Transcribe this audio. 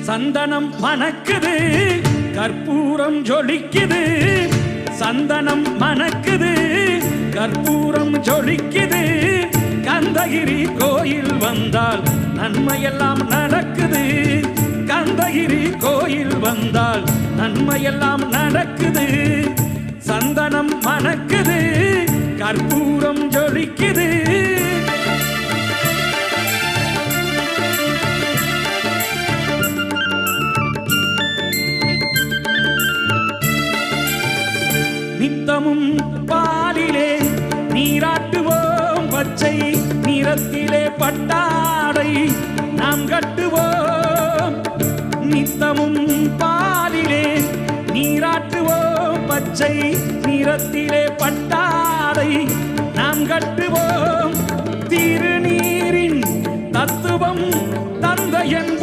சந்தனம் மணக்குது கற்பூரம் ஜொலிக்குது சந்தனம் மணக்குது கற்பூரம் ஜொலிக்குது கந்தகிரி கோயில் வந்தால் நன்மையெல்லாம் நடக்குது கந்தகிரி கோயில் வந்தால் நன்மையெல்லாம் நடக்குது சந்தனம் மணக்குது கற்பூரம் ஜொலிக்குது நித்தமும் பாலிலே நீராட்டுவோம் பச்சை நிறத்திலே பட்டாடை நாம் கட்டுவோம் நித்தமும் பாலிலே நீராட்டுவோம் பச்சை நிறத்திலே பட்டாடை நாம் கட்டுவோம் திருநீரின் தத்துவம் தந்தையன்